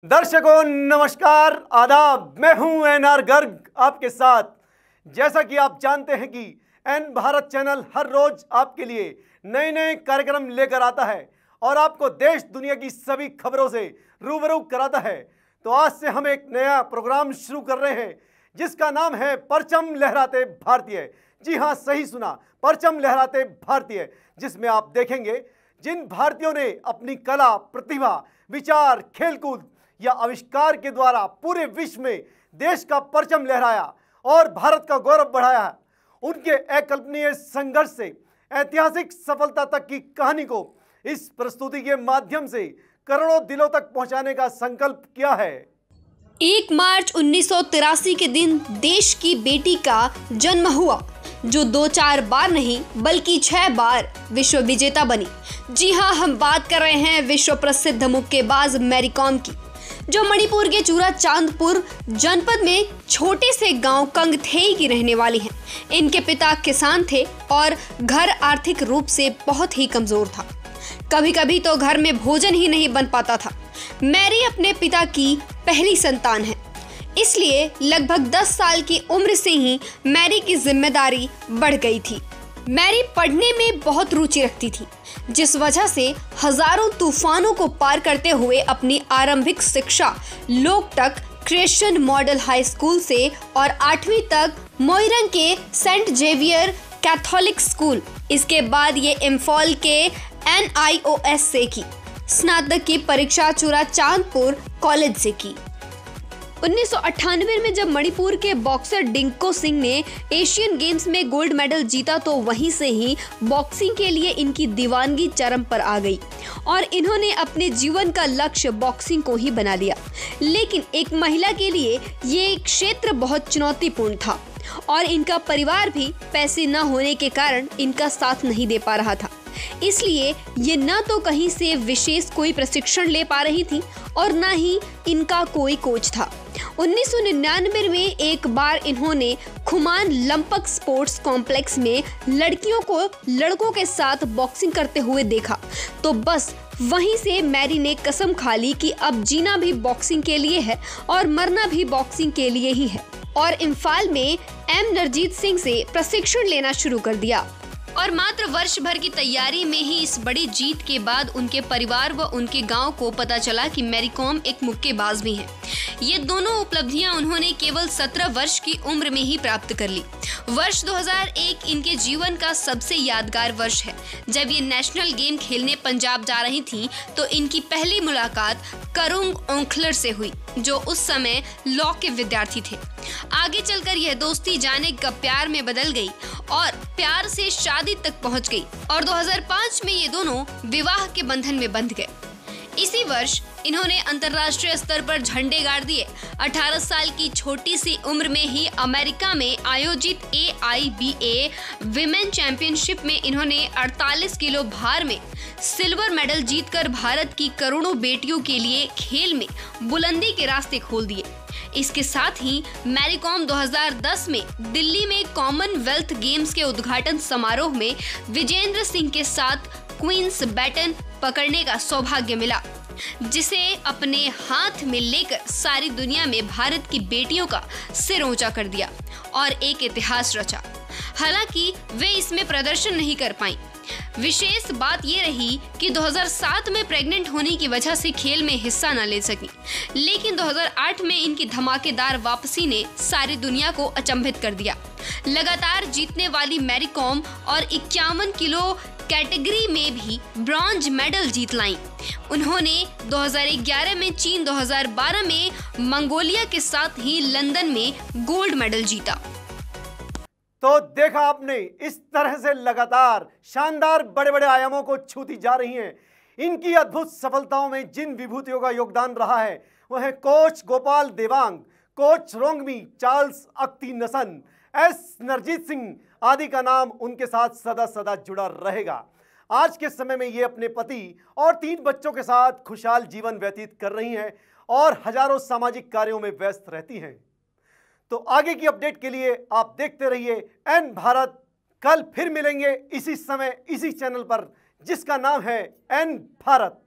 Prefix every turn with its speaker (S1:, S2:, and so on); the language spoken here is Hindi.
S1: दर्शकों नमस्कार, आदाब। मैं हूं एनआर गर्ग आपके साथ। जैसा कि आप जानते हैं कि एन भारत चैनल हर रोज आपके लिए नए नए कार्यक्रम लेकर आता है और आपको देश दुनिया की सभी खबरों से रूबरू कराता है। तो आज से हम एक नया प्रोग्राम शुरू कर रहे हैं जिसका नाम है परचम लहराते भारतीय। जी हां, सही सुना, परचम लहराते भारतीय, जिसमें आप देखेंगे जिन भारतीयों ने अपनी कला, प्रतिभा, विचार, खेलकूद या आविष्कार के द्वारा पूरे विश्व में देश का परचम लहराया और भारत का गौरव बढ़ाया है, उनके अकल्पनीय संघर्ष से ऐतिहासिक सफलता तक की कहानी को इस प्रस्तुति के माध्यम से करोड़ों दिलों तक पहुंचाने का संकल्प किया है।
S2: 1 मार्च 1983 के दिन देश की बेटी का जन्म हुआ जो 2-4 बार नहीं बल्कि 6 बार विश्व विजेता बनी। जी हाँ, हम बात कर रहे हैं विश्व प्रसिद्ध मुक्केबाज मैरी कॉम की, जो मणिपुर के चूरा चांदपुर जनपद में छोटे से गांव कंगथेई की रहने वाली हैं। इनके पिता किसान थे और घर आर्थिक रूप से बहुत ही कमजोर था। कभी कभी तो घर में भोजन ही नहीं बन पाता था। मैरी अपने पिता की पहली संतान है, इसलिए लगभग 10 साल की उम्र से ही मैरी की जिम्मेदारी बढ़ गई थी। मैरी पढ़ने में बहुत रुचि रखती थी, जिस वजह से हजारों तूफानों को पार करते हुए अपनी आरंभिक शिक्षा Loktak Christian model high school से और 8वीं तक मोइरंग के सेंट जेवियर कैथोलिक स्कूल, इसके बाद ये इम्फॉल के NIOS से की। स्नातक की परीक्षा चूरा चांदपुर कॉलेज से की। 1998 में जब मणिपुर के बॉक्सर डिंको सिंह ने एशियन गेम्स में गोल्ड मेडल जीता तो वहीं से ही बॉक्सिंग के लिए इनकी दीवानगी चरम पर आ गई और इन्होंने अपने जीवन का लक्ष्य बॉक्सिंग को ही बना लिया। लेकिन एक महिला के लिए ये क्षेत्र बहुत चुनौतीपूर्ण था और इनका परिवार भी पैसे न होने के कारण इनका साथ नहीं दे पा रहा था। इसलिए ये न तो कहीं से विशेष कोई प्रशिक्षण ले पा रही थी और न ही इनका कोई कोच था। 1999 में एक बार इन्होंने खुमान लंपक स्पोर्ट्स कॉम्प्लेक्स में लड़कियों को लड़कों के साथ बॉक्सिंग करते हुए देखा, तो बस वहीं से मैरी ने कसम खा ली कि अब जीना भी बॉक्सिंग के लिए है और मरना भी बॉक्सिंग के लिए ही है, और इम्फाल में एम नरजीत सिंह से प्रशिक्षण लेना शुरू कर दिया। और मात्र वर्ष भर की तैयारी में ही इस बड़ी जीत के बाद उनके परिवार व उनके गांव को पता चला कि मैरी कॉम एक मुक्केबाज भी हैं। ये दोनों उपलब्धियां उन्होंने केवल 17 वर्ष की उम्र में ही प्राप्त कर ली। वर्ष 2001 इनके जीवन का सबसे यादगार वर्ष है। जब ये नेशनल गेम खेलने पंजाब जा रही थीं, तो इनकी पहली मुलाकात करुंग ओंखलर से हुई, जो उस समय लॉ के विद्यार्थी थे। आगे चलकर यह दोस्ती जाने कब प्यार में बदल गई और प्यार से शादी तक पहुंच गई और 2005 में ये दोनों विवाह के बंधन में बंध गए। इसी वर्ष इन्होंने अंतर्राष्ट्रीय स्तर पर झंडे गाड़ दिए। 18 साल की छोटी सी उम्र में ही अमेरिका में आयोजित AIBA विमेन चैंपियनशिप में इन्होंने 48 किलो भार में सिल्वर मेडल जीतकर भारत की करोड़ों बेटियों के लिए खेल में बुलंदी के रास्ते खोल दिए। इसके साथ ही मैरी कॉम 2010 में दिल्ली में कॉमनवेल्थ गेम्स के उद्घाटन समारोह में विजेंद्र सिंह के साथ क्वींस बैटन पकड़ने का सौभाग्य मिला, जिसे अपने हाथ में लेकर सारी दुनिया में भारत की बेटियों का सिर ऊंचा कर दिया और एक इतिहास रचा। हालांकि वे इसमें प्रदर्शन नहीं कर पाईं। विशेष बात ये रही कि 2007 में प्रेग्नेंट होने की वजह से खेल में हिस्सा न ले सकी, लेकिन 2008 में इनकी धमाकेदार वापसी ने सारी दुनिया को अचंभित कर दिया। लगातार जीतने वाली मैरी कॉम और 51 किलो कैटेगरी में भी ब्रॉन्ज मेडल जीत लाईं। उन्होंने 2011 में चीन, 2012 में मंगोलिया के साथ ही लंदन में गोल्ड मेडल जीता।
S1: तो देखा आपने, इस तरह से लगातार शानदार बड़े बड़े आयामों को छूती जा रही हैं। इनकी अद्भुत सफलताओं में जिन विभूतियों का योगदान रहा है वह है coach Gopal Devang, coach Rongmi, Charles अख्ती नसन, एस नरजीत सिंह आदि का नाम उनके साथ सदा सदा जुड़ा रहेगा। आज के समय में ये अपने पति और 3 बच्चों के साथ खुशहाल जीवन व्यतीत कर रही हैं और हजारों सामाजिक कार्यों में व्यस्त रहती हैं। तो आगे की अपडेट के लिए आप देखते रहिए एन भारत। कल फिर मिलेंगे इसी समय इसी चैनल पर, जिसका नाम है एन भारत।